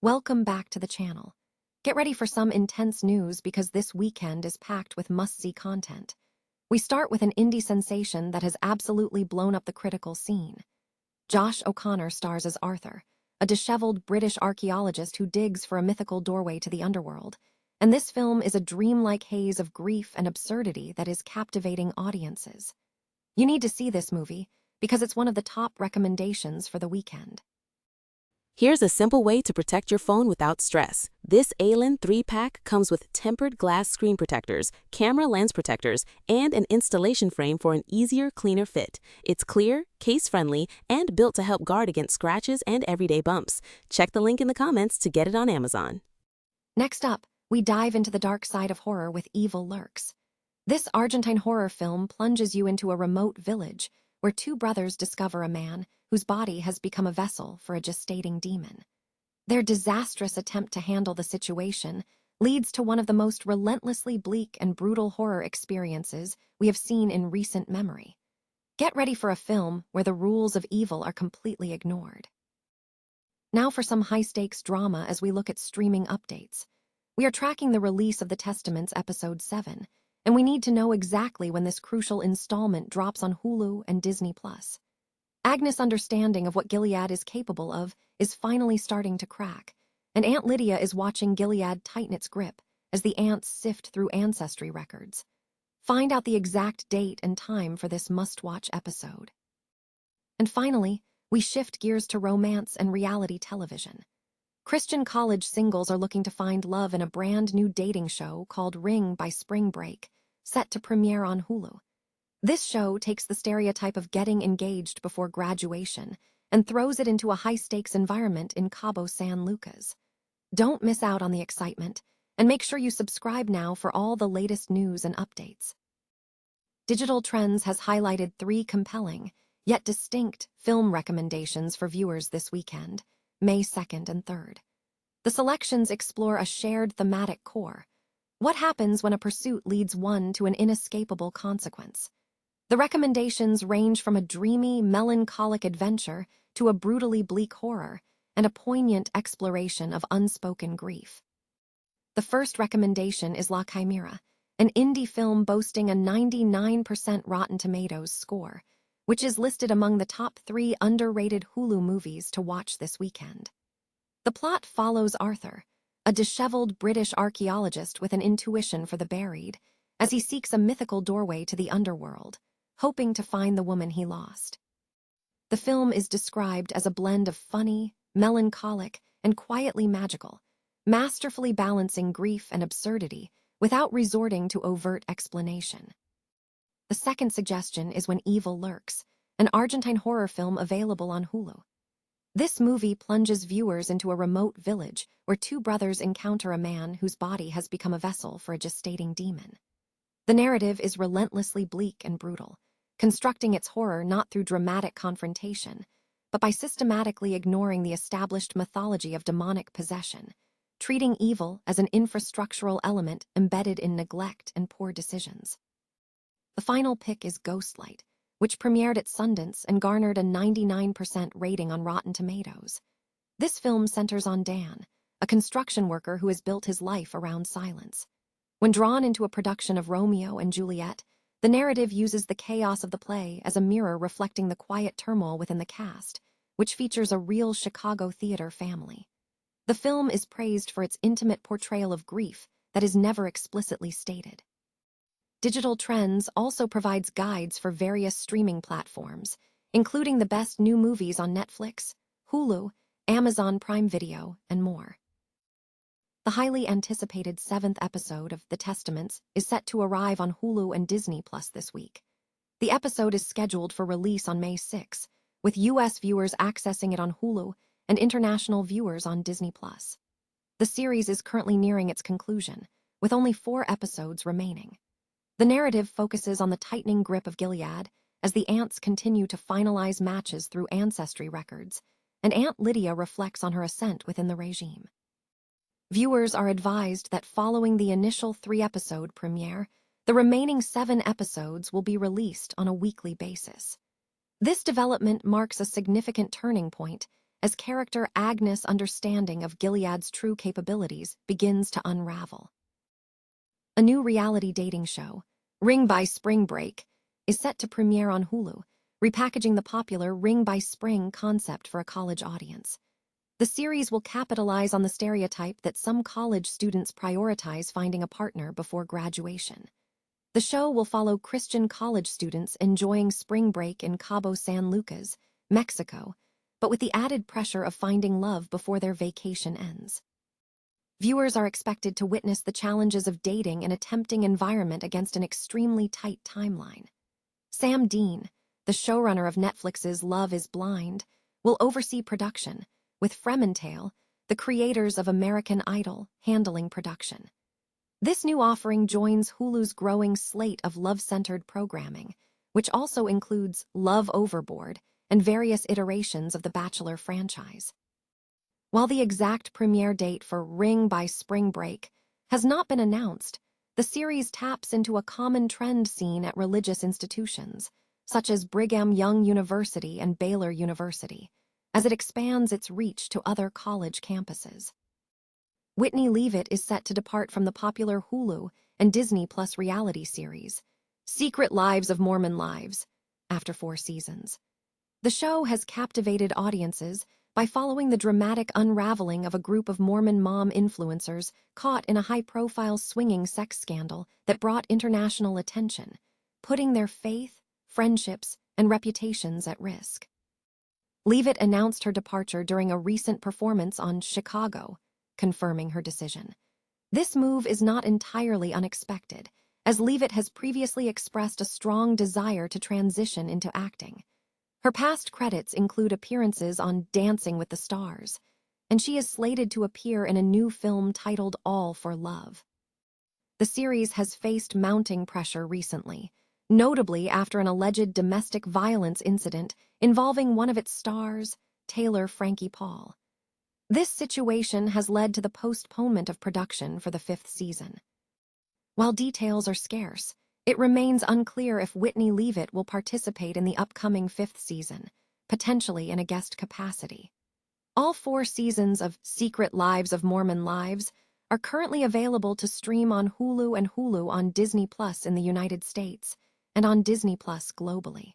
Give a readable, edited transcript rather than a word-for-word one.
Welcome back to the channel. Get ready for some intense news because this weekend is packed with must-see content. We start with an indie sensation that has absolutely blown up the critical scene. Josh O'Connor stars as Arthur, a disheveled British archaeologist who digs for a mythical doorway to the underworld. And this film is a dreamlike haze of grief and absurdity that is captivating audiences. You need to see this movie because it's one of the top recommendations for the weekend. Here's a simple way to protect your phone without stress. This ALAN 3-pack comes with tempered glass screen protectors, camera lens protectors, and an installation frame for an easier, cleaner fit. It's clear, case-friendly, and built to help guard against scratches and everyday bumps. Check the link in the comments to get it on Amazon. Next up, we dive into the dark side of horror with Evil Lurks. This Argentine horror film plunges you into a remote village where two brothers discover a man whose body has become a vessel for a gestating demon. Their disastrous attempt to handle the situation leads to one of the most relentlessly bleak and brutal horror experiences we have seen in recent memory. Get ready for a film where the rules of evil are completely ignored. Now for some high-stakes drama as we look at streaming updates. We are tracking the release of The Testaments Episode 7, and we need to know exactly when this crucial installment drops on Hulu and Disney+. Agnes' understanding of what Gilead is capable of is finally starting to crack, and Aunt Lydia is watching Gilead tighten its grip as the ants sift through ancestry records. Find out the exact date and time for this must-watch episode. And finally, we shift gears to romance and reality television. Christian college singles are looking to find love in a brand new dating show called Ring by Spring Break, set to premiere on Hulu. This show takes the stereotype of getting engaged before graduation and throws it into a high-stakes environment in Cabo San Lucas. Don't miss out on the excitement, and make sure you subscribe now for all the latest news and updates. Digital Trends has highlighted 3 compelling, yet distinct, film recommendations for viewers this weekend, May 2nd and 3rd. The selections explore a shared thematic core. What happens when a pursuit leads one to an inescapable consequence? The recommendations range from a dreamy, melancholic adventure to a brutally bleak horror and a poignant exploration of unspoken grief. The first recommendation is La Chimera, an indie film boasting a 99% Rotten Tomatoes score, which is listed among the top 3 underrated Hulu movies to watch this weekend. The plot follows Arthur, a disheveled British archaeologist with an intuition for the buried, as he seeks a mythical doorway to the underworld, hoping to find the woman he lost. The film is described as a blend of funny, melancholic, and quietly magical, masterfully balancing grief and absurdity without resorting to overt explanation. The second suggestion is When Evil Lurks, an Argentine horror film available on Hulu. This movie plunges viewers into a remote village where 2 brothers encounter a man whose body has become a vessel for a gestating demon. The narrative is relentlessly bleak and brutal, constructing its horror not through dramatic confrontation, but by systematically ignoring the established mythology of demonic possession, treating evil as an infrastructural element embedded in neglect and poor decisions. The final pick is Ghostlight, which premiered at Sundance and garnered a 99% rating on Rotten Tomatoes. This film centers on Dan, a construction worker who has built his life around silence. When drawn into a production of Romeo and Juliet, the narrative uses the chaos of the play as a mirror reflecting the quiet turmoil within the cast, which features a real Chicago theater family. The film is praised for its intimate portrayal of grief that is never explicitly stated. Digital Trends also provides guides for various streaming platforms, including the best new movies on Netflix, Hulu, Amazon Prime Video, and more. The highly anticipated 7th episode of The Testaments is set to arrive on Hulu and Disney Plus this week. The episode is scheduled for release on May 6, with U.S. viewers accessing it on Hulu and international viewers on Disney Plus. The series is currently nearing its conclusion, with only 4 episodes remaining. The narrative focuses on the tightening grip of Gilead as the ants continue to finalize matches through ancestry records, and Aunt Lydia reflects on her ascent within the regime. Viewers are advised that following the initial 3-episode premiere, the remaining 7 episodes will be released on a weekly basis. This development marks a significant turning point as character Agnes' understanding of Gilead's true capabilities begins to unravel. A new reality dating show, Ring by Spring Break, is set to premiere on Hulu, repackaging the popular Ring by Spring concept for a college audience. The series will capitalize on the stereotype that some college students prioritize finding a partner before graduation. The show will follow Christian college students enjoying spring break in Cabo San Lucas, Mexico, but with the added pressure of finding love before their vacation ends. Viewers are expected to witness the challenges of dating in a tempting environment against an extremely tight timeline. Sam Dean, the showrunner of Netflix's Love is Blind, will oversee production, with Fremantle, the creators of American Idol, handling production. This new offering joins Hulu's growing slate of love-centered programming, which also includes Love Overboard and various iterations of the Bachelor franchise. While the exact premiere date for Ring by Spring Break has not been announced, the series taps into a common trend seen at religious institutions, such as Brigham Young University and Baylor University, as it expands its reach to other college campuses. Whitney Leavitt is set to depart from the popular Hulu and Disney Plus reality series, Secret Lives of Mormon Lives, after 4 seasons. The show has captivated audiences by following the dramatic unraveling of a group of Mormon mom influencers caught in a high-profile swinging sex scandal that brought international attention, putting their faith, friendships, and reputations at risk. Leavitt announced her departure during a recent performance on Chicago, confirming her decision. This move is not entirely unexpected, as Leavitt has previously expressed a strong desire to transition into acting. Her past credits include appearances on Dancing with the Stars, and she is slated to appear in a new film titled All for Love. The series has faced mounting pressure recently, notably after an alleged domestic violence incident involving one of its stars, Taylor Frankie Paul. This situation has led to the postponement of production for the 5th season. While details are scarce, it remains unclear if Whitney Leavitt will participate in the upcoming 5th season, potentially in a guest capacity. All 4 seasons of Secret Lives of Mormon Lives are currently available to stream on Hulu and Hulu on Disney Plus in the United States and on Disney Plus globally.